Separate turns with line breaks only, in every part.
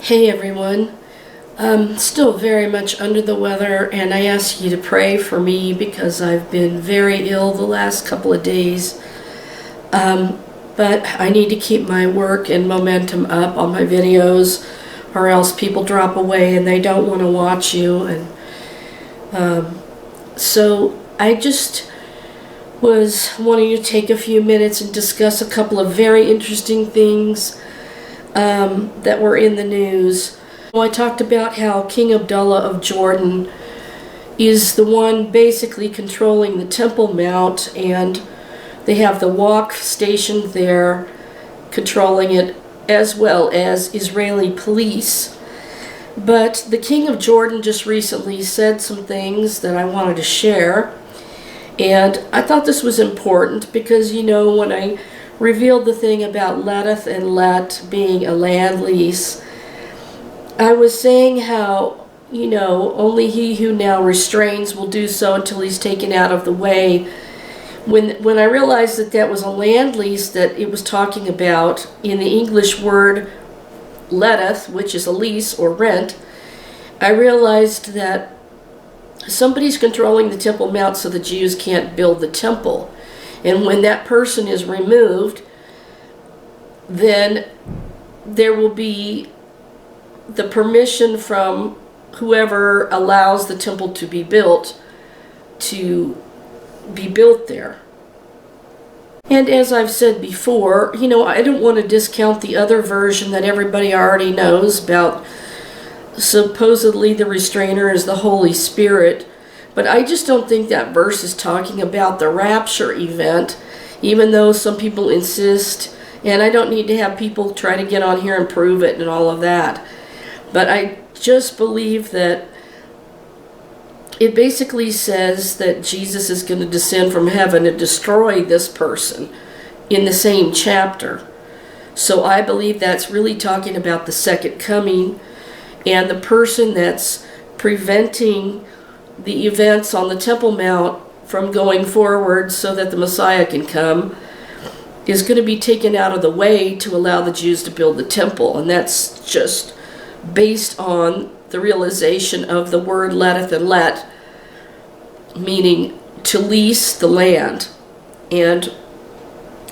Hey everyone, I'm still very much under the weather, and I ask you to pray for me because I've been very ill the last couple of days. But I need to keep my work and momentum up on my videos, or else people drop away and they don't want to watch you. And so I just was wanting to take a few minutes and discuss a couple of very interesting things that were in the news. I talked about how King Abdullah of Jordan is the one basically controlling the Temple Mount, and they have the Waqf stationed there controlling it, as well as Israeli police. But the King of Jordan just recently said some things that I wanted to share, and I thought this was important because, you know, when I revealed the thing about letteth and let being a land lease, I was saying how, you know, only he who now restrains will do so until he's taken out of the way. When I realized that that was a land lease that it was talking about in the English word letteth, which is a lease or rent, I realized that somebody's controlling the Temple Mount so the Jews can't build the temple. And when that person is removed, then there will be the permission from whoever allows the temple to be built there. And as I've said before, you know, I don't want to discount the other version that everybody already knows about. Supposedly the restrainer is the Holy Spirit. But I just don't think that verse is talking about the rapture event, even though some people insist, and I don't need to have people try to get on here and prove it and all of that. But I just believe that it basically says that Jesus is going to descend from heaven and destroy this person in the same chapter. So I believe that's really talking about the second coming, and the person that's preventing the events on the Temple Mount from going forward so that the Messiah can come is going to be taken out of the way to allow the Jews to build the temple. And that's just based on the realization of the word letteth and let, meaning to lease the land. And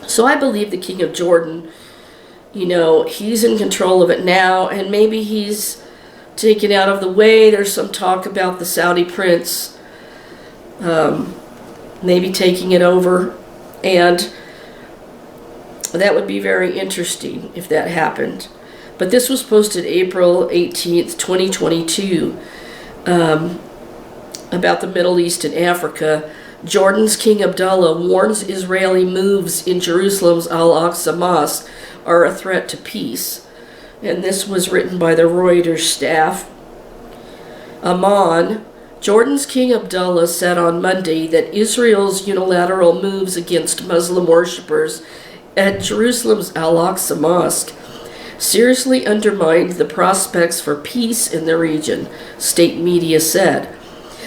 so I believe the King of Jordan, you know, he's in control of it now, and maybe he's taken out of the way. There's some talk about the Saudi prince maybe taking it over, and that would be very interesting if that happened. But this was posted April 18th, 2022, about the Middle East and Africa. Jordan's King Abdullah warns Israeli moves in Jerusalem's Al-Aqsa Mosque are a threat to peace. And this was written by the Reuters staff. Almond, Jordan's King Abdullah said on Monday that Israel's unilateral moves against Muslim worshippers at Jerusalem's Al-Aqsa Mosque seriously undermined the prospects for peace in the region, state media said.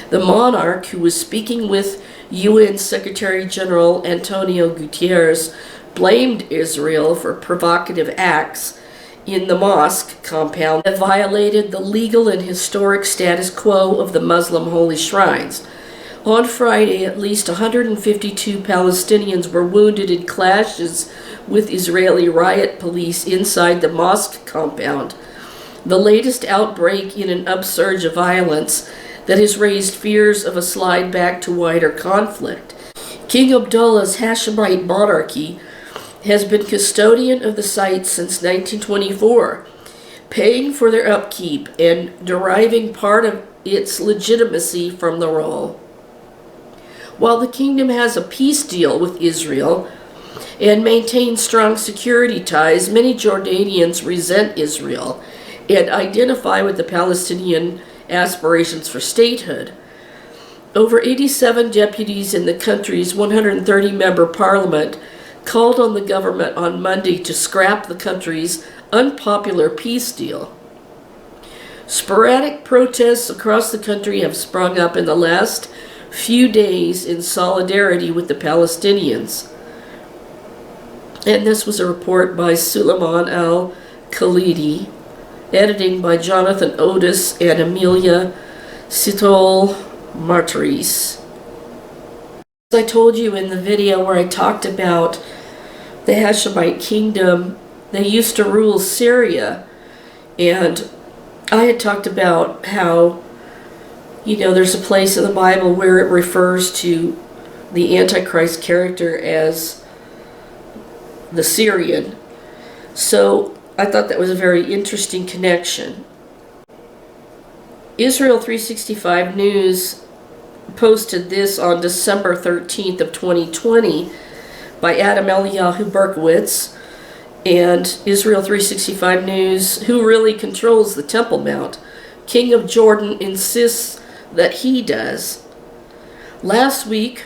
The monarch, who was speaking with UN Secretary General Antonio Guterres, blamed Israel for provocative acts in the mosque compound that violated the legal and historic status quo of the Muslim holy shrines. On Friday, at least 152 Palestinians were wounded in clashes with Israeli riot police inside the mosque compound, the latest outbreak in an upsurge of violence that has raised fears of a slide back to wider conflict. King Abdullah's Hashemite monarchy has been custodian of the site since 1924, paying for their upkeep and deriving part of its legitimacy from the role. While the kingdom has a peace deal with Israel and maintains strong security ties, many Jordanians resent Israel and identify with the Palestinian aspirations for statehood. Over 87 deputies in the country's 130-member parliament called on the government on Monday to scrap the country's unpopular peace deal. Sporadic protests across the country have sprung up in the last few days in solidarity with the Palestinians. And this was a report by Suleiman al-Khalidi Editing by Jonathan Otis and Amelia Citol Martyris. As I told you in the video where I talked about the Hashemite kingdom, they used to rule Syria, and I had talked about how, there's a place in the Bible where it refers to the Antichrist character as the Syrian. So I thought that was a very interesting connection. Israel 365 News posted this on December 13th of 2020 by Adam Eliyahu Berkowitz, and Israel 365 News, who really controls the Temple Mount. King of Jordan insists that he does. Last week,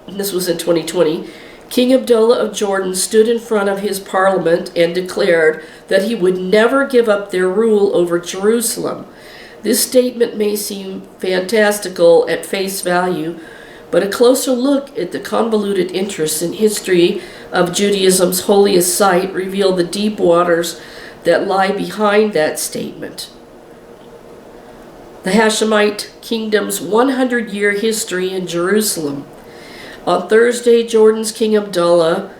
and this was in 2020, King Abdullah of Jordan stood in front of his parliament and declared that he would never give up their rule over Jerusalem. This statement may seem fantastical at face value, but a closer look at the convoluted interests and history of Judaism's holiest site reveal the deep waters that lie behind that statement. The Hashemite kingdom's 100-year history in Jerusalem. On Thursday, Jordan's King Abdullah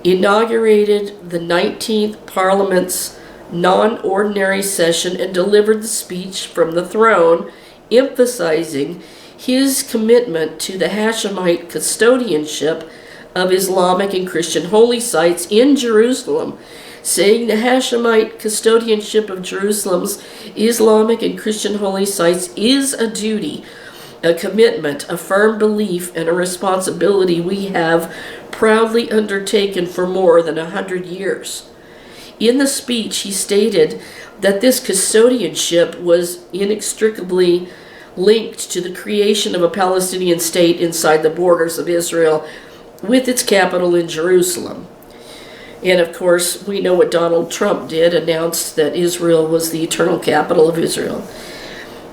inaugurated the 19th Parliament's non-ordinary session and delivered the speech from the throne, emphasizing his commitment to the Hashemite custodianship of Islamic and Christian holy sites in Jerusalem, saying the Hashemite custodianship of Jerusalem's Islamic and Christian holy sites is a duty, a commitment, a firm belief, and a responsibility we have proudly undertaken for more than 100 years. In the speech, he stated that this custodianship was inextricably linked to the creation of a Palestinian state inside the borders of Israel, with its capital in Jerusalem. And of course, we know what Donald Trump did, announced that Israel was the eternal capital of Israel.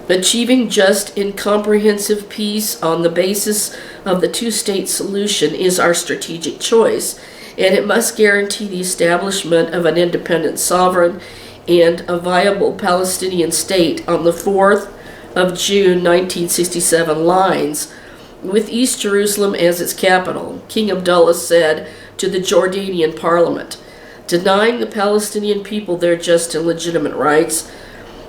Achieving just and comprehensive peace on the basis of the two-state solution is our strategic choice, and it must guarantee the establishment of an independent sovereign and a viable Palestinian state on the 4th of June 1967 lines, with East Jerusalem as its capital, King Abdullah said to the Jordanian parliament. Denying the Palestinian people their just and legitimate rights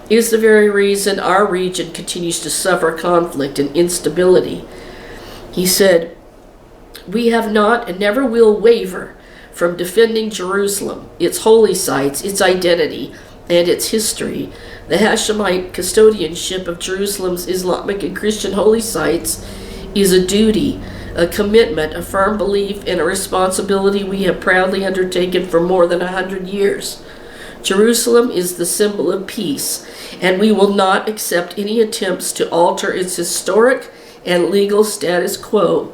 is the very reason our region continues to suffer conflict and instability. He said, "We have not and never will waver from defending Jerusalem, its holy sites, its identity, and its history. The Hashemite custodianship of Jerusalem's Islamic and Christian holy sites is a duty, a commitment, a firm belief, and a responsibility we have proudly undertaken for more than 100 years. Jerusalem is the symbol of peace, and we will not accept any attempts to alter its historic and legal status quo,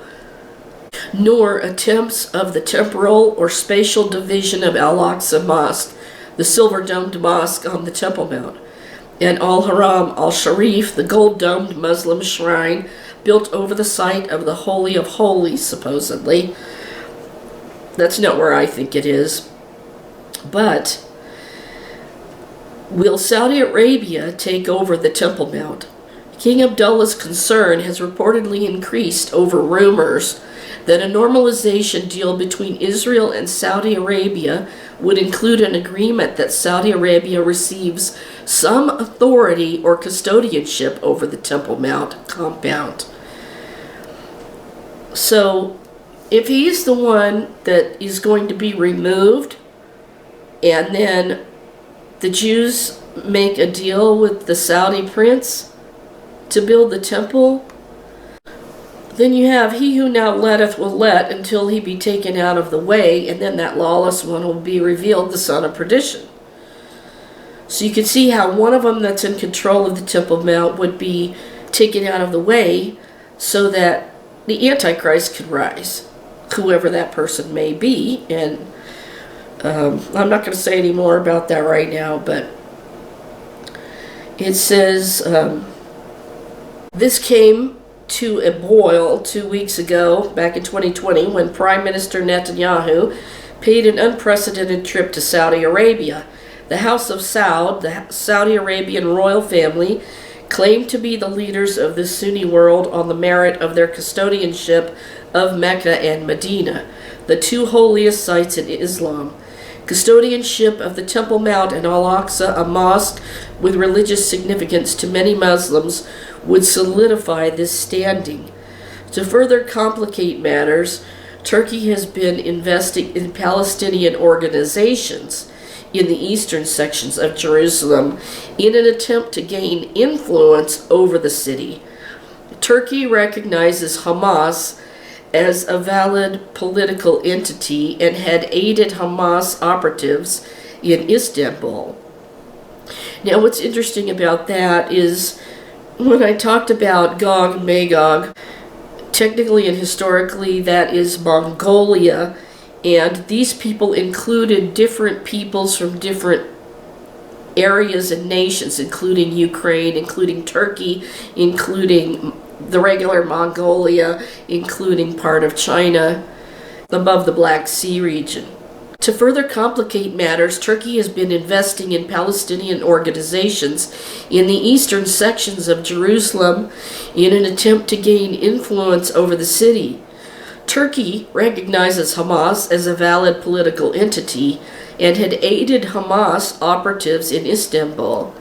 nor attempts of the temporal or spatial division of Al-Aqsa Mosque, the silver-domed mosque on the Temple Mount, and Al-Haram al-Sharif, the gold-domed Muslim shrine built over the site of the Holy of Holies, supposedly. That's not where I think it is. But will Saudi Arabia take over the Temple Mount? King Abdullah's concern has reportedly increased over rumors that a normalization deal between Israel and Saudi Arabia would include an agreement that Saudi Arabia receives some authority or custodianship over the Temple Mount compound. So, if he's the one that is going to be removed, and then the Jews make a deal with the Saudi prince to build the temple, then you have he who now letteth will let until he be taken out of the way, and then that lawless one will be revealed, the son of perdition. So you can see how one of them that's in control of the Temple Mount would be taken out of the way so that the Antichrist could rise, whoever that person may be. And I'm not going to say any more about that right now, but it says, this came to a boil 2 weeks ago, back in 2020, when Prime Minister Netanyahu paid an unprecedented trip to Saudi Arabia. The House of Saud, the Saudi Arabian royal family, claimed to be the leaders of the Sunni world on the merit of their custodianship of Mecca and Medina, the two holiest sites in Islam. Custodianship of the Temple Mount and Al-Aqsa, a mosque with religious significance to many Muslims, would solidify this standing. To further complicate matters, Turkey has been investing in Palestinian organizations in the eastern sections of Jerusalem in an attempt to gain influence over the city. Turkey recognizes Hamas as a valid political entity and had aided Hamas operatives in Istanbul. Now, what's interesting about that is when I talked about Gog and Magog, technically and historically that is Mongolia, and these people included different peoples from different areas and nations, including Ukraine, including Turkey, including the regular Mongolia, including part of China, above the Black Sea region. To further complicate matters, Turkey has been investing in Palestinian organizations in the eastern sections of Jerusalem in an attempt to gain influence over the city. Turkey recognizes Hamas as a valid political entity and had aided Hamas operatives in Istanbul.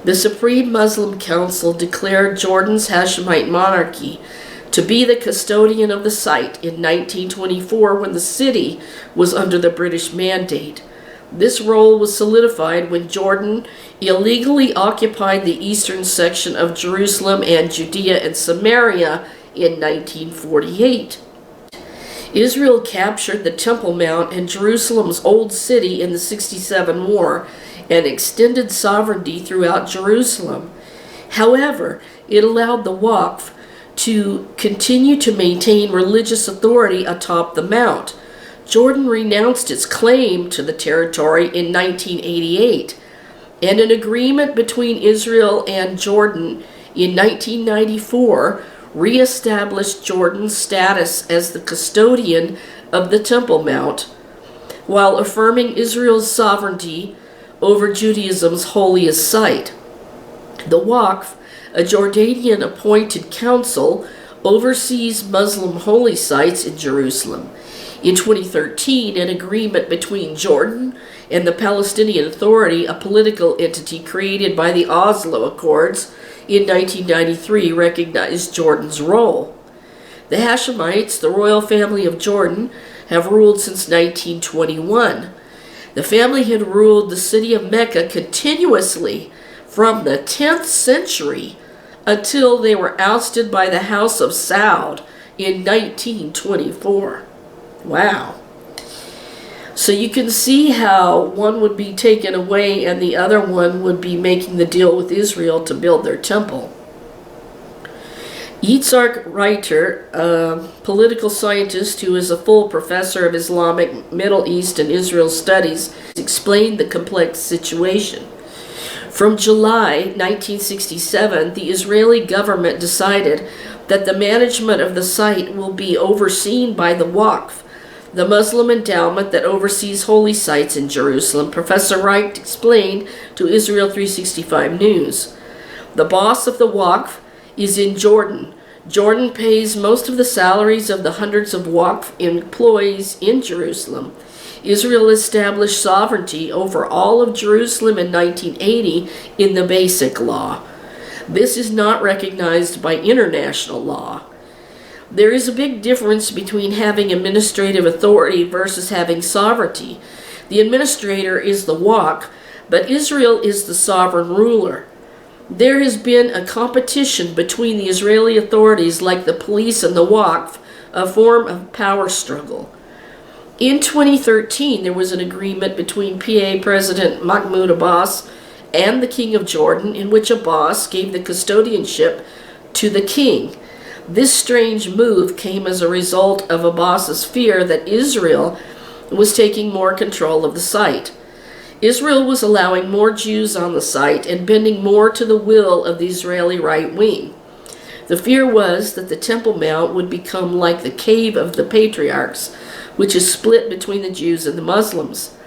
The Supreme Muslim Council declared Jordan's Hashemite monarchy to be the custodian of the site in 1924 when the city was under the British mandate. This role was solidified when Jordan illegally occupied the eastern section of Jerusalem and Judea and Samaria in 1948. Israel captured the Temple Mount and Jerusalem's Old City in the 67 war and extended sovereignty throughout Jerusalem. However, it allowed the Waqf to continue to maintain religious authority atop the mount. Jordan renounced its claim to the territory in 1988, and an agreement between Israel and Jordan in 1994 re-established Jordan's status as the custodian of the Temple Mount, while affirming Israel's sovereignty over Judaism's holiest site. The Waqf, a Jordanian-appointed council, oversees Muslim holy sites in Jerusalem. In 2013, an agreement between Jordan and the Palestinian Authority, a political entity created by the Oslo Accords in 1993, recognized Jordan's role. The Hashemites, the royal family of Jordan, have ruled since 1921. The family had ruled the city of Mecca continuously from the 10th century until they were ousted by the House of Saud in 1924. Wow. So you can see how one would be taken away and the other one would be making the deal with Israel to build their temple. Yitzhak Reiter, a political scientist who is a full professor of Islamic, Middle East, and Israel studies, explained the complex situation. From July 1967, the Israeli government decided that the management of the site will be overseen by the Waqf, the Muslim endowment that oversees holy sites in Jerusalem, Professor Wright explained to Israel 365 News. The boss of the Waqf is in Jordan. Jordan pays most of the salaries of the hundreds of Waqf employees in Jerusalem. Israel established sovereignty over all of Jerusalem in 1980 in the Basic Law. This is not recognized by international law. There is a big difference between having administrative authority versus having sovereignty. The administrator is the Waqf, but Israel is the sovereign ruler. There has been a competition between the Israeli authorities, like the police and the Waqf, a form of power struggle. In 2013, there was an agreement between PA President Mahmoud Abbas and the King of Jordan, in which Abbas gave the custodianship to the king. This strange move came as a result of Abbas's fear that Israel was taking more control of the site. Israel was allowing more Jews on the site and bending more to the will of the Israeli right wing. The fear was that the Temple Mount would become like the Cave of the Patriarchs, which is split between the Jews and the Muslims.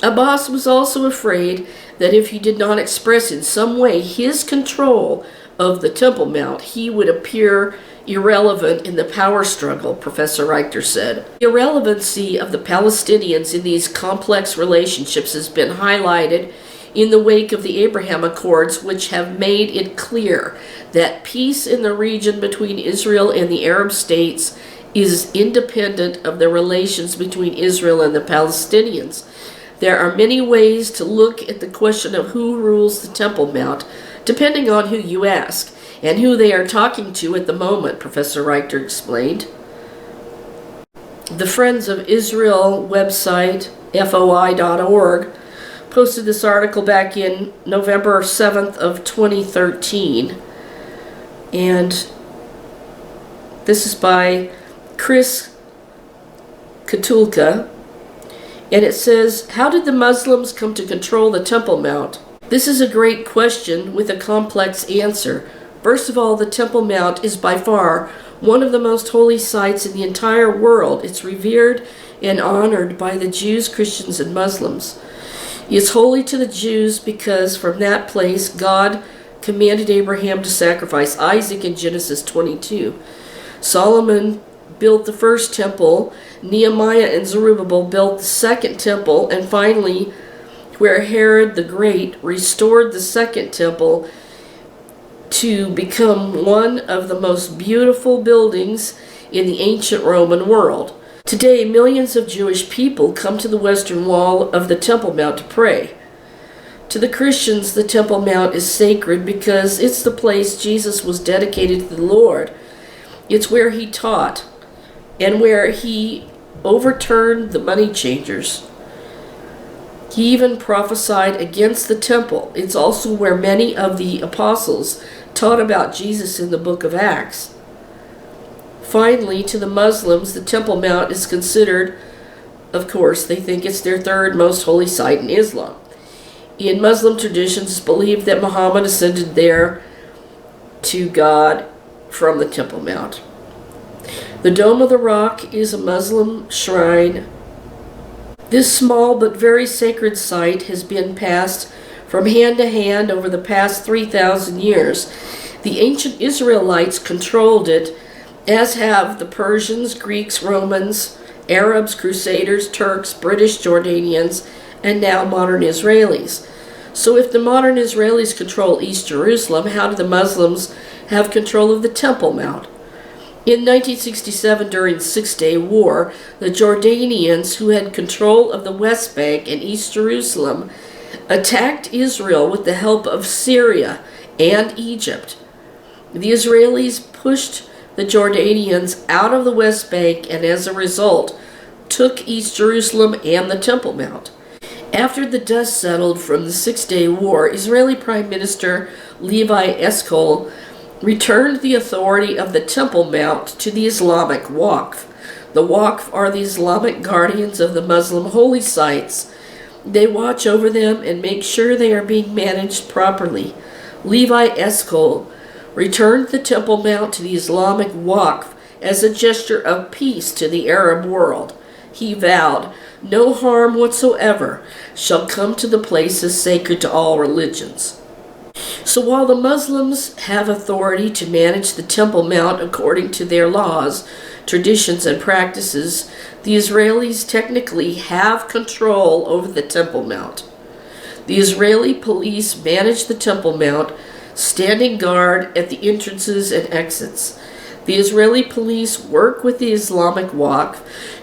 Abbas was also afraid that if he did not express in some way his control of the Temple Mount, he would appear irrelevant in the power struggle, Professor Reichter said. The irrelevancy of the Palestinians in these complex relationships has been highlighted in the wake of the Abraham Accords, which have made it clear that peace in the region between Israel and the Arab states is independent of the relations between Israel and the Palestinians. There are many ways to look at the question of who rules the Temple Mount, depending on who you ask and who they are talking to at the moment, Professor Reichter explained. The Friends of Israel website, foi.org, posted this article back in November 7th of 2013. And this is by Chris Katulka. And it says, how did the Muslims come to control the Temple Mount? This is a great question with a complex answer. First of all, the Temple Mount is by far one of the most holy sites in the entire world. It's revered and honored by the Jews, Christians, and Muslims. It's holy to the Jews because from that place God commanded Abraham to sacrifice Isaac in Genesis 22. Solomon built the first temple, Nehemiah and Zerubbabel built the second temple, and finally, where Herod the Great restored the second temple to become one of the most beautiful buildings in the ancient Roman world. Today, millions of Jewish people come to the western wall of the Temple Mount to pray. To the Christians, the Temple Mount is sacred because it's the place Jesus was dedicated to the Lord. It's where he taught and where he overturned the money changers. He even prophesied against the temple. It's also where many of the apostles taught about Jesus in the book of Acts. Finally, to the Muslims, the Temple Mount is considered, of course, they think it's their third most holy site in Islam. In Muslim traditions, it's believed that Muhammad ascended there to God from the Temple Mount. The Dome of the Rock is a Muslim shrine. This small but very sacred site has been passed from hand to hand over the past 3,000 years. The ancient Israelites controlled it, as have the Persians, Greeks, Romans, Arabs, Crusaders, Turks, British, Jordanians, and now modern Israelis. So if the modern Israelis control East Jerusalem, how do the Muslims have control of the Temple Mount? In 1967, during the Six-Day War, the Jordanians, who had control of the West Bank and East Jerusalem, attacked Israel with the help of Syria and Egypt. The Israelis pushed the Jordanians out of the West Bank and as a result took East Jerusalem and the Temple Mount. After the dust settled from the Six-Day War, Israeli Prime Minister Levi Eshkol returned the authority of the Temple Mount to the Islamic Waqf. The Waqf are the Islamic guardians of the Muslim holy sites. They watch over them and make sure they are being managed properly. Levi Eshkol returned the Temple Mount to the Islamic Waqf as a gesture of peace to the Arab world. He vowed, "No harm whatsoever shall come to the places sacred to all religions." So while the Muslims have authority to manage the Temple Mount according to their laws, traditions, and practices, the Israelis technically have control over the Temple Mount. The Israeli police manage the Temple Mount, standing guard at the entrances and exits. The Israeli police work with the Islamic Waqf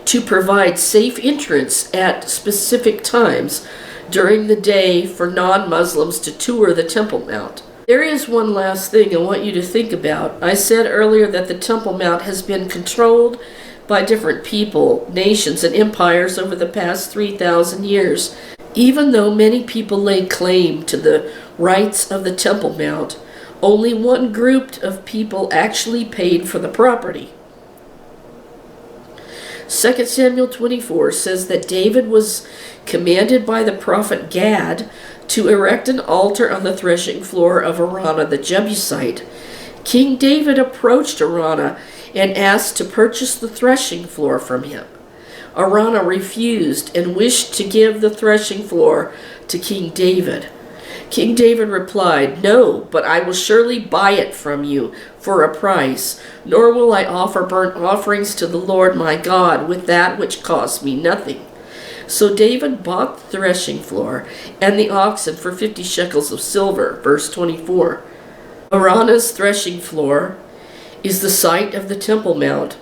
to provide safe entrance at specific times during the day for non-Muslims to tour the Temple Mount. There is one last thing I want you to think about. I said earlier that the Temple Mount has been controlled by different people, nations, and empires over the past 3,000 years. Even though many people lay claim to the rights of the Temple Mount, only one group of people actually paid for the property. 2 Samuel 24 says that David was commanded by the prophet Gad to erect an altar on the threshing floor of Araunah the Jebusite. King David approached Araunah and asked to purchase the threshing floor from him. Araunah refused and wished to give the threshing floor to King David. King David replied, "No, but I will surely buy it from you for a price, nor will I offer burnt offerings to the Lord my God with that which costs me nothing." So David bought the threshing floor and the oxen for 50 shekels of silver. Verse 24. Araunah's threshing floor is the site of the Temple Mount,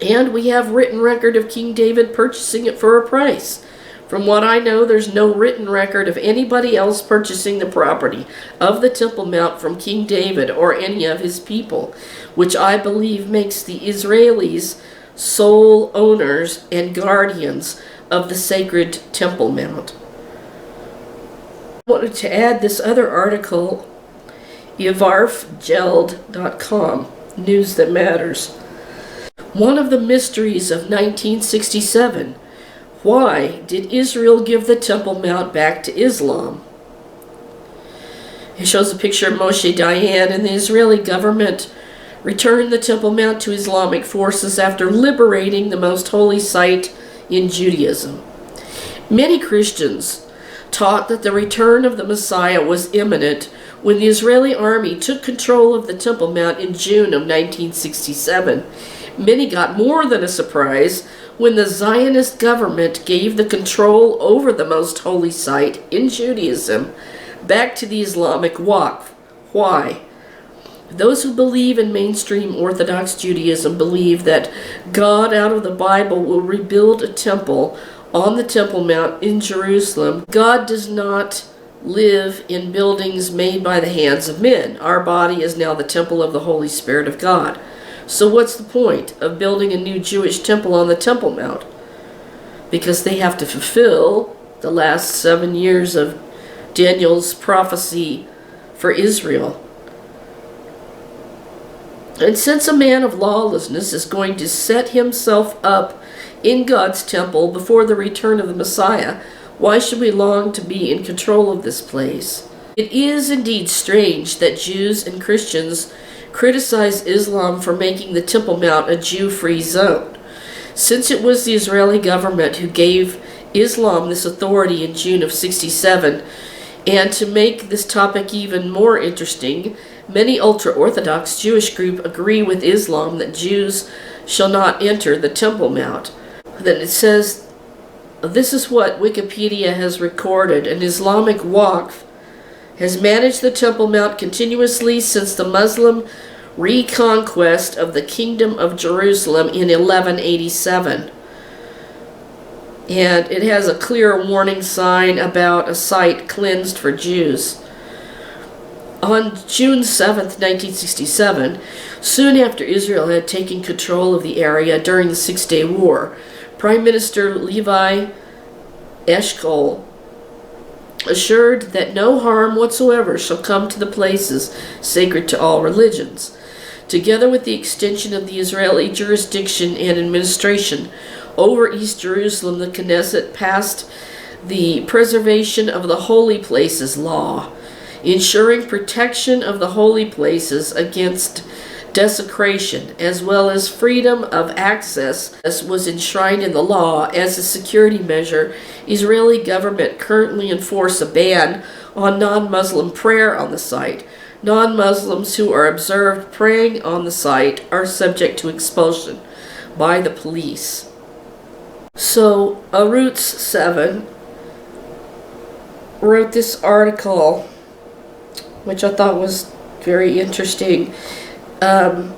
and we have written record of King David purchasing it for a price. From what I know, there's no written record of anybody else purchasing the property of the Temple Mount from King David or any of his people, which I believe makes the Israelis sole owners and guardians of the sacred Temple Mount. I wanted to add this other article, yavarfgeld.com, News That Matters. One of the mysteries of 1967. Why did Israel give the Temple Mount back to Islam? It shows a picture of Moshe Dayan, and the Israeli government returned the Temple Mount to Islamic forces after liberating the most holy site in Judaism. Many Christians taught that the return of the Messiah was imminent when the Israeli army took control of the Temple Mount in June of 1967. Many got more than a surprise when the Zionist government gave the control over the most holy site in Judaism back to the Islamic Waqf. Why? Those who believe in mainstream Orthodox Judaism believe that God out of the Bible will rebuild a temple on the Temple Mount in Jerusalem. God does not live in buildings made by the hands of men. Our body is now the temple of the Holy Spirit of God. So what's the point of building a new Jewish temple on the Temple Mount? Because they have to fulfill the last 7 years of Daniel's prophecy for Israel. And since a man of lawlessness is going to set himself up in God's temple before the return of the Messiah, why should we long to be in control of this place? It is indeed strange that Jews and Christians criticize Islam for making the Temple Mount a Jew-free zone, since it was the Israeli government who gave Islam this authority in June of '67. And to make this topic even more interesting, many ultra-Orthodox Jewish groups agree with Islam that Jews shall not enter the Temple Mount. Then it says, this is what Wikipedia has recorded: an Islamic Waqf has managed the Temple Mount continuously since the Muslim reconquest of the Kingdom of Jerusalem in 1187. And it has a clear warning sign about a site cleansed for Jews. On June 7th, 1967, soon after Israel had taken control of the area during the Six-Day War, Prime Minister Levi Eshkol assured that no harm whatsoever shall come to the places sacred to all religions. Together with the extension of the Israeli jurisdiction and administration over East Jerusalem, the Knesset passed the Preservation of the Holy Places Law, ensuring protection of the holy places against desecration, as well as freedom of access, as was enshrined in the law. As a security measure, Israeli government currently enforce a ban on non-Muslim prayer on the site. Non-Muslims who are observed praying on the site are subject to expulsion by the police. So, Arutz 7 wrote this article, which I thought was very interesting. Trying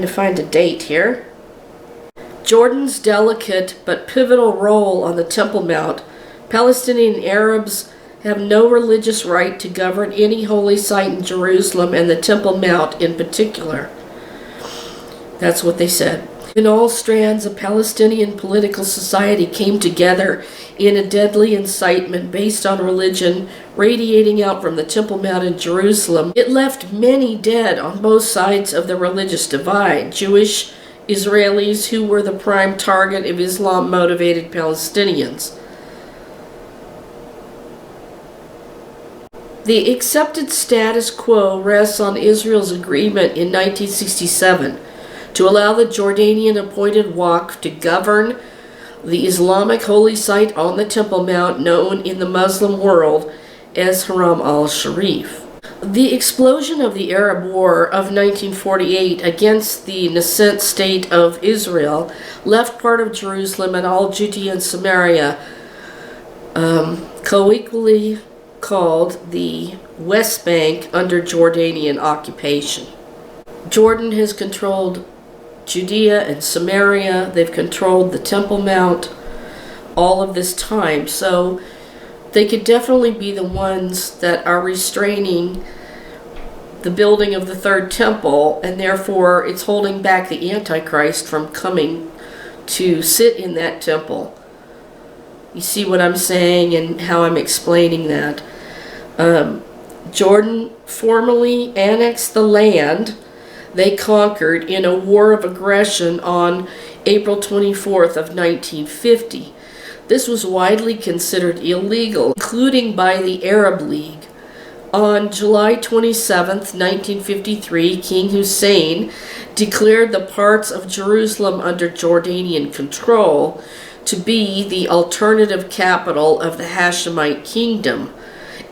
to find a date here. Jordan's delicate but pivotal role on the Temple Mount. Palestinian Arabs have no religious right to govern any holy site in Jerusalem, and the Temple Mount in particular. That's what they said. When all strands of Palestinian political society came together in a deadly incitement based on religion radiating out from the Temple Mount in Jerusalem, it left many dead on both sides of the religious divide. Jewish Israelis who were the prime target of Islam-motivated Palestinians. The accepted status quo rests on Israel's agreement in 1967 to allow the Jordanian appointed Waqf to govern the Islamic holy site on the Temple Mount known in the Muslim world as Haram al-Sharif. The explosion of the Arab War of 1948 against the nascent state of Israel left part of Jerusalem and all Judea and Samaria co-equally called the West Bank under Jordanian occupation. Jordan has controlled Judea and Samaria. They've controlled the Temple Mount all of this time. So they could definitely be the ones that are restraining the building of the third temple, and therefore it's holding back the Antichrist from coming to sit in that temple. You see what I'm saying and how I'm explaining that? Jordan formally annexed the land they conquered in a war of aggression on April 24th of 1950. This was widely considered illegal, including by the Arab League. On July 27th, 1953, King Hussein declared the parts of Jerusalem under Jordanian control to be the alternative capital of the Hashemite kingdom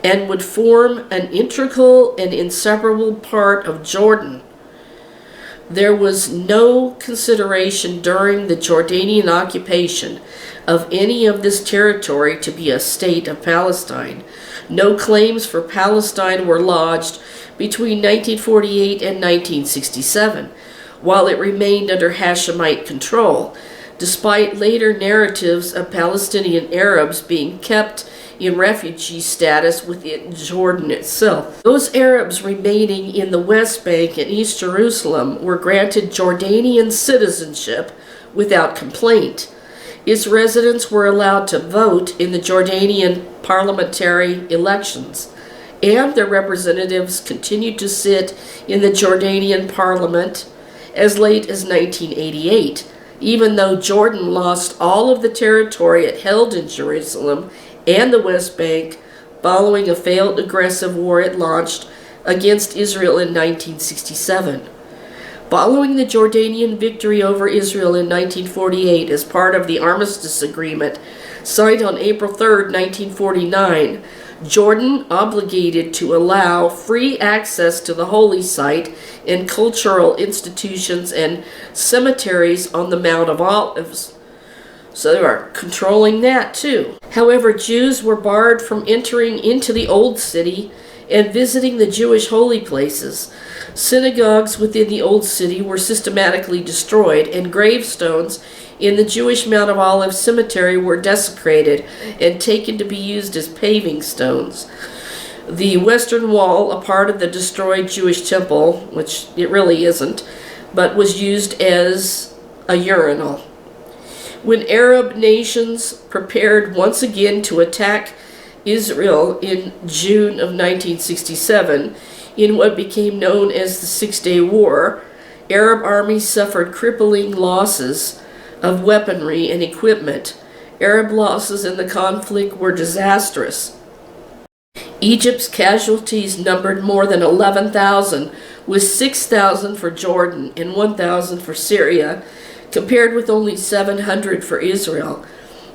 and would form an integral and inseparable part of Jordan. There was no consideration during the Jordanian occupation of any of this territory to be a state of Palestine. No claims for Palestine were lodged between 1948 and 1967, while it remained under Hashemite control, despite later narratives of Palestinian Arabs being kept in refugee status within Jordan itself. Those Arabs remaining in the West Bank and East Jerusalem were granted Jordanian citizenship without complaint. Its residents were allowed to vote in the Jordanian parliamentary elections, and their representatives continued to sit in the Jordanian parliament as late as 1988, even though Jordan lost all of the territory it held in Jerusalem and the West Bank following a failed aggressive war it launched against Israel in 1967. Following the Jordanian victory over Israel in 1948 as part of the Armistice Agreement signed on April 3, 1949, Jordan obligated to allow free access to the holy site and cultural institutions and cemeteries on the Mount of Olives. So they are controlling that too. However, Jews were barred from entering into the Old City and visiting the Jewish holy places. Synagogues within the Old City were systematically destroyed, and gravestones in the Jewish Mount of Olives cemetery were desecrated and taken to be used as paving stones. The Western Wall, a part of the destroyed Jewish temple, which it really isn't, but was used as a urinal. When Arab nations prepared once again to attack Israel in June of 1967, in what became known as the Six-Day War, Arab armies suffered crippling losses of weaponry and equipment. Arab losses in the conflict were disastrous. Egypt's casualties numbered more than 11,000, with 6,000 for Jordan and 1,000 for Syria, compared with only 700 for Israel.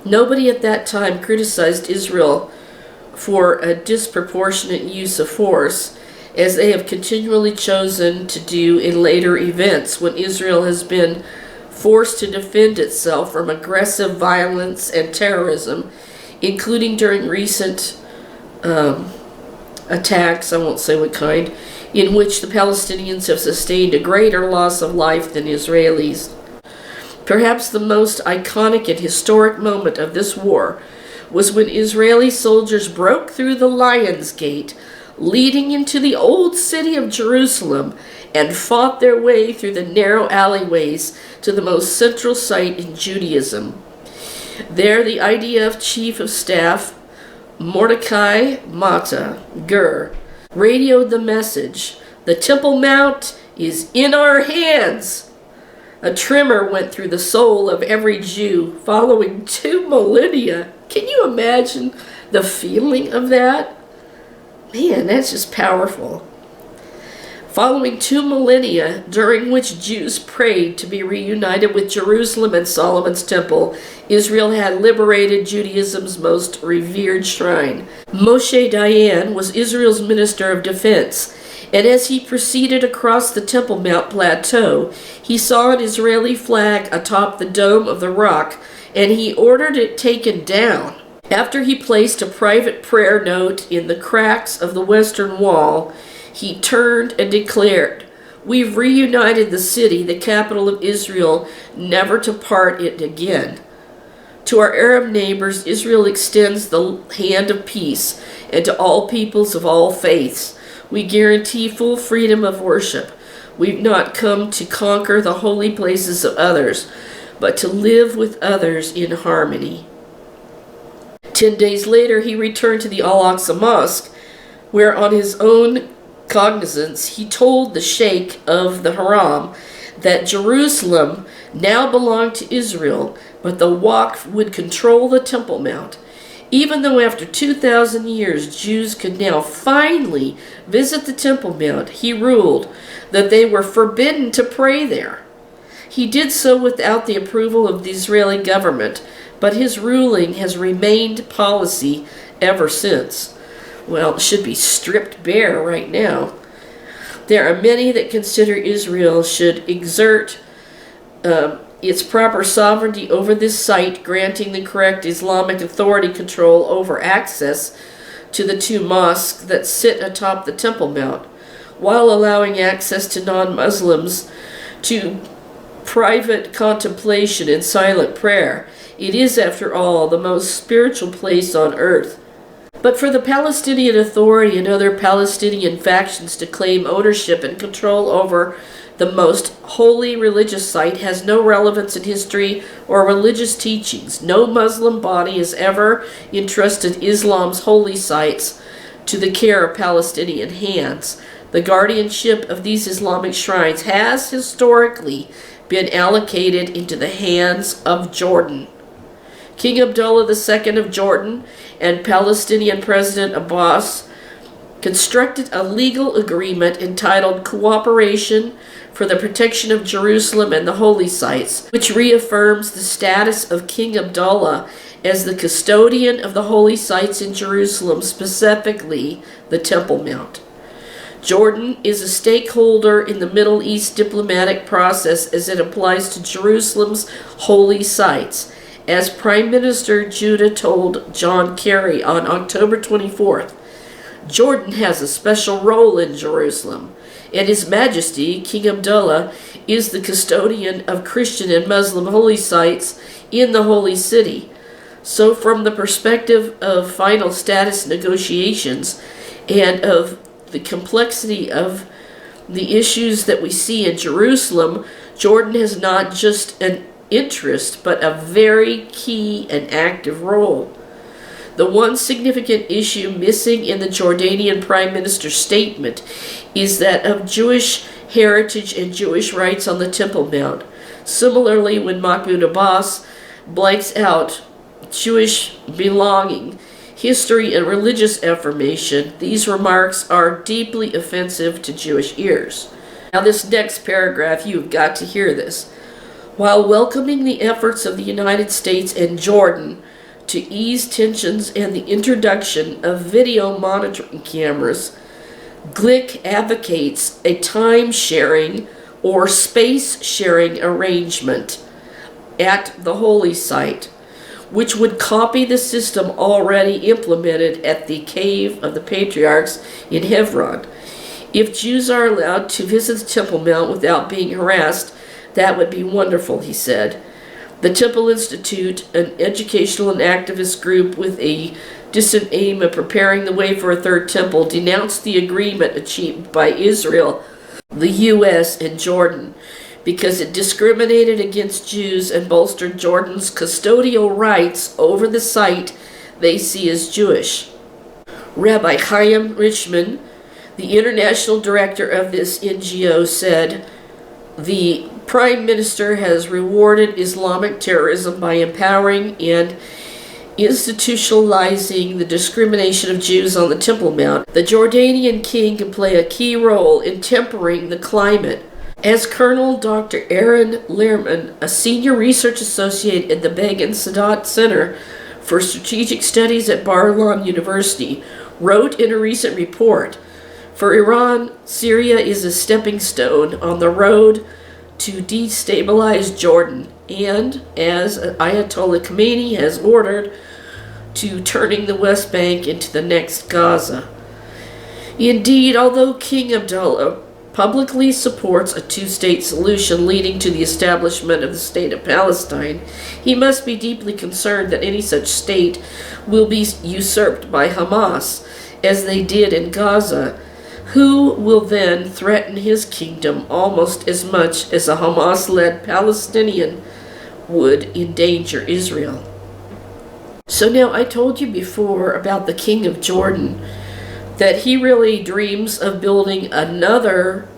Nobody at that time criticized Israel for a disproportionate use of force, as they have continually chosen to do in later events when Israel has been forced to defend itself from aggressive violence and terrorism, including during recent attacks, I won't say what kind, in which the Palestinians have sustained a greater loss of life than Israelis. Perhaps the most iconic and historic moment of this war was when Israeli soldiers broke through the Lion's Gate, leading into the old city of Jerusalem, and fought their way through the narrow alleyways to the most central site in Judaism. There, the IDF Chief of Staff, Mordecai Mata Ger, radioed the message, "The Temple Mount is in our hands." A tremor went through the soul of every Jew following 2 millennia. Can you imagine the feeling of that? Man, that's just powerful. Following 2 millennia, during which Jews prayed to be reunited with Jerusalem and Solomon's temple, Israel had liberated Judaism's most revered shrine. Moshe Dayan was Israel's minister of defense, and as he proceeded across the Temple Mount plateau, he saw an Israeli flag atop the dome of the rock, and he ordered it taken down. After he placed a private prayer note in the cracks of the western wall, he turned and declared, "We've reunited the city, the capital of Israel, never to part it again." To our Arab neighbors, Israel extends the hand of peace, and to all peoples of all faiths, we guarantee full freedom of worship. We've not come to conquer the holy places of others, but to live with others in harmony. 10 days later, he returned to the Al-Aqsa Mosque, where on his own cognizance, he told the Sheikh of the Haram that Jerusalem now belonged to Israel, but the Waqf would control the Temple Mount. Even though after 2,000 years Jews could now finally visit the Temple Mount, he ruled that they were forbidden to pray there. He did so without the approval of the Israeli government, but his ruling has remained policy ever since. Well, it should be stripped bare right now. There are many that consider Israel should exert its proper sovereignty over this site, granting the correct Islamic authority control over access to the 2 mosques that sit atop the Temple Mount, while allowing access to non-Muslims to private contemplation and silent prayer. It is, after all, the most spiritual place on earth. But for the Palestinian Authority and other Palestinian factions to claim ownership and control over the most holy religious site has no relevance in history or religious teachings. No Muslim body has ever entrusted Islam's holy sites to the care of Palestinian hands. The guardianship of these Islamic shrines has historically been allocated into the hands of Jordan. King Abdullah II of Jordan and Palestinian President Abbas constructed a legal agreement entitled Cooperation for the Protection of Jerusalem and the Holy Sites, which reaffirms the status of King Abdullah as the custodian of the holy sites in Jerusalem, specifically the Temple Mount. Jordan is a stakeholder in the Middle East diplomatic process as it applies to Jerusalem's holy sites. As Prime Minister Judah told John Kerry on October 24th, Jordan has a special role in Jerusalem, and His Majesty, King Abdullah, is the custodian of Christian and Muslim holy sites in the Holy City. So from the perspective of final status negotiations and of the complexity of the issues that we see in Jerusalem, Jordan has not just an interest, but a very key and active role. The one significant issue missing in the Jordanian Prime Minister's statement is that of Jewish heritage and Jewish rights on the Temple Mount. Similarly, when Mahmoud Abbas blanks out Jewish belonging, history, and religious affirmation, these remarks are deeply offensive to Jewish ears. Now this next paragraph, you've got to hear this. While welcoming the efforts of the United States and Jordan to ease tensions and the introduction of video monitoring cameras, Glick advocates a time-sharing or space-sharing arrangement at the holy site, which would copy the system already implemented at the Cave of the Patriarchs in Hebron. If Jews are allowed to visit the Temple Mount without being harassed, that would be wonderful, he said. The Temple Institute, an educational and activist group with a distant aim of preparing the way for a third temple, denounced the agreement achieved by Israel, the U.S., and Jordan because it discriminated against Jews and bolstered Jordan's custodial rights over the site they see as Jewish. Rabbi Chaim Richman, the international director of this NGO, said, "The Prime Minister has rewarded Islamic terrorism by empowering and institutionalizing the discrimination of Jews on the Temple Mount, the Jordanian king can play a key role in tempering the climate. As Colonel Dr. Aaron Lehrman, a senior research associate at the Begin Sadat Center for Strategic Studies at Bar-Ilan University, wrote in a recent report, for Iran, Syria is a stepping stone on the road to destabilize Jordan, and, as Ayatollah Khamenei has ordered, to turning the West Bank into the next Gaza. Indeed, although King Abdullah publicly supports a two-state solution leading to the establishment of the State of Palestine, he must be deeply concerned that any such state will be usurped by Hamas, as they did in Gaza, who will then threaten his kingdom almost as much as a Hamas-led Palestinian would endanger Israel. So now, I told you before about the king of Jordan, that he really dreams of building another,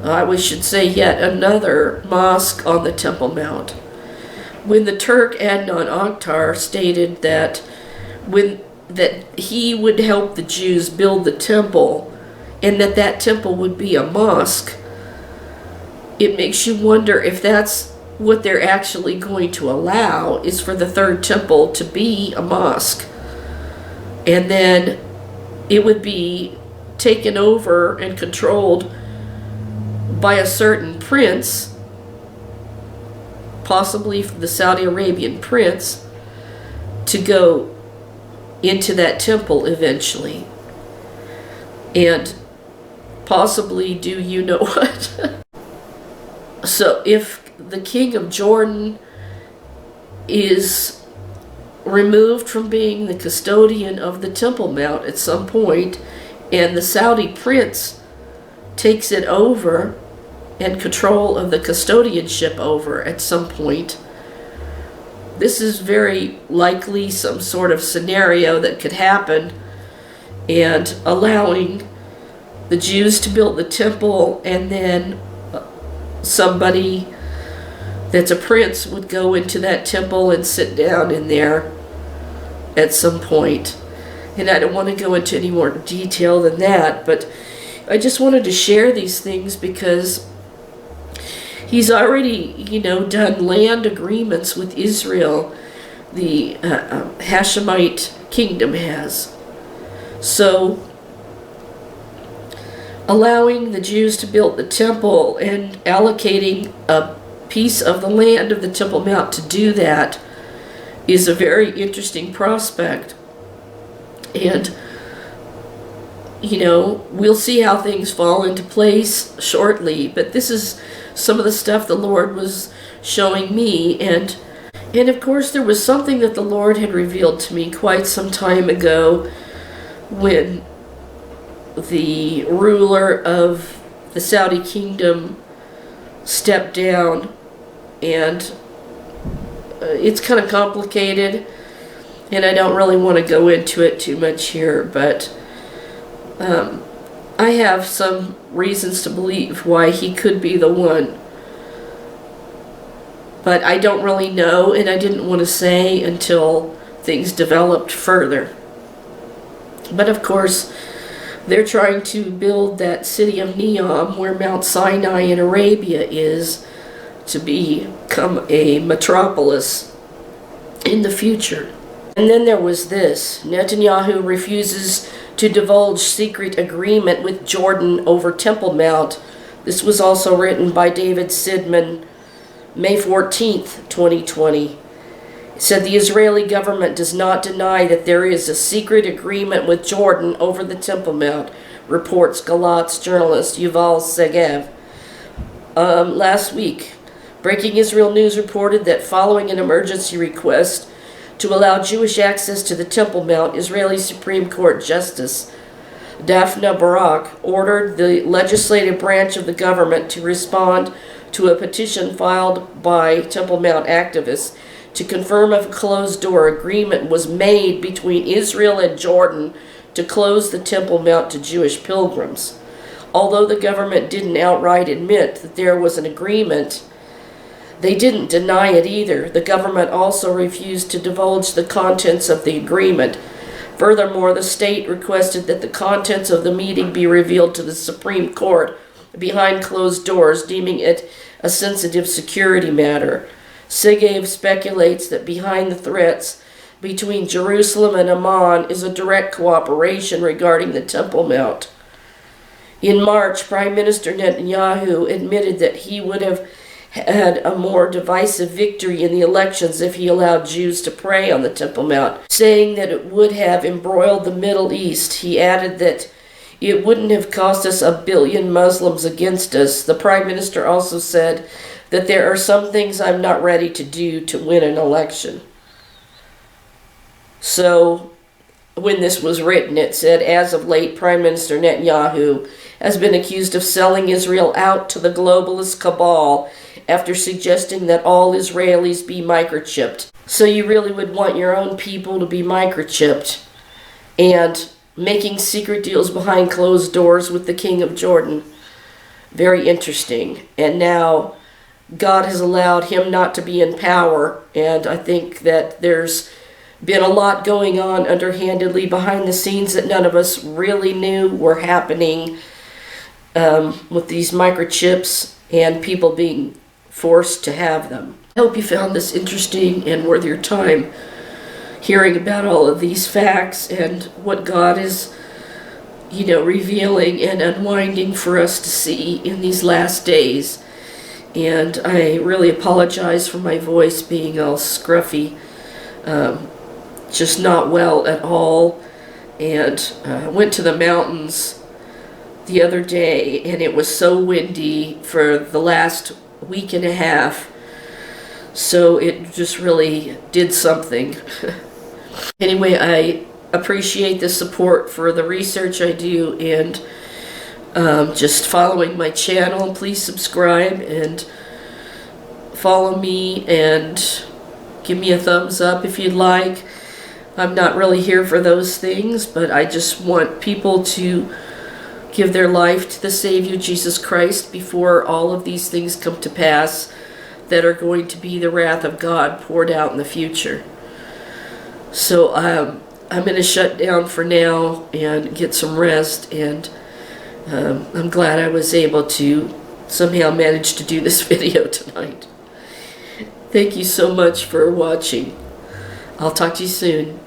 yet another mosque on the Temple Mount. When the Turk Adnan Oktar stated that he would help the Jews build the temple, and that temple would be a mosque, it makes you wonder if that's what they're actually going to allow, is for the third temple to be a mosque. And then it would be taken over and controlled by a certain prince, possibly the Saudi Arabian prince, to go into that temple eventually. And possibly do you know what? So if the king of Jordan is removed from being the custodian of the Temple Mount at some point, and the Saudi prince takes it over and control of the custodianship over at some point, this is very likely some sort of scenario that could happen, and allowing the Jews to build the temple, and then somebody that's a prince would go into that temple and sit down in there at some point. And I don't want to go into any more detail than that, but I just wanted to share these things because he's already, done land agreements with Israel. The Hashemite kingdom has. So allowing the Jews to build the temple and allocating a piece of the land of the Temple Mount to do that is a very interesting prospect. And, we'll see how things fall into place shortly, but this is some of the stuff the Lord was showing me. And of course, there was something that the Lord had revealed to me quite some time ago when the ruler of the Saudi kingdom stepped down, and it's kind of complicated, and I don't really want to go into it too much here, but I have some reasons to believe why he could be the one. But I don't really know, and I didn't want to say until things developed further. But of course, they're trying to build that city of Neom, where Mount Sinai in Arabia is, to become a metropolis in the future. And then there was this. Netanyahu refuses to divulge secret agreement with Jordan over Temple Mount. This was also written by David Sidman, May 14th, 2020. It said the Israeli government does not deny that there is a secret agreement with Jordan over the Temple Mount, reports Galat's journalist Yuval Segev. Last week, Breaking Israel News reported that following an emergency request to allow Jewish access to the Temple Mount, Israeli Supreme Court Justice Daphna Barak ordered the legislative branch of the government to respond to a petition filed by Temple Mount activists to confirm if a closed-door agreement was made between Israel and Jordan to close the Temple Mount to Jewish pilgrims. Although the government didn't outright admit that there was an agreement, They didn't deny it either. The government also refused to divulge the contents of the agreement. Furthermore, the state requested that the contents of the meeting be revealed to the Supreme Court behind closed doors, deeming it a sensitive security matter. Segev speculates that behind the threats between Jerusalem and Amman is a direct cooperation regarding the Temple Mount. In March, Prime Minister Netanyahu admitted that he would have had a more divisive victory in the elections if he allowed Jews to pray on the Temple Mount, saying that it would have embroiled the Middle East. He added that it wouldn't have cost us 1 billion Muslims against us. The Prime Minister also said that there are some things I'm not ready to do to win an election. So, when this was written, it said, as of late, Prime Minister Netanyahu has been accused of selling Israel out to the globalist cabal after suggesting that all Israelis be microchipped. So you really would want your own people to be microchipped, and making secret deals behind closed doors with the King of Jordan. Very interesting. And now God has allowed him not to be in power, and I think that there's been a lot going on underhandedly behind the scenes that none of us really knew were happening, with these microchips and people being forced to have them. I hope you found this interesting and worth your time, hearing about all of these facts and what God is, revealing and unwinding for us to see in these last days. And I really apologize for my voice being all scruffy. Just not well at all. And I went to the mountains the other day, and it was so windy for the last week and a half, so it just really did something. Anyway, I appreciate the support for the research I do, and just following my channel. Please subscribe and follow me, and give me a thumbs up if you'd like. I'm not really here for those things, but I just want people to give their life to the Savior Jesus Christ before all of these things come to pass that are going to be the wrath of God poured out in the future. So I'm going to shut down for now and get some rest, and I'm glad I was able to somehow manage to do this video tonight. Thank you so much for watching. I'll talk to you soon.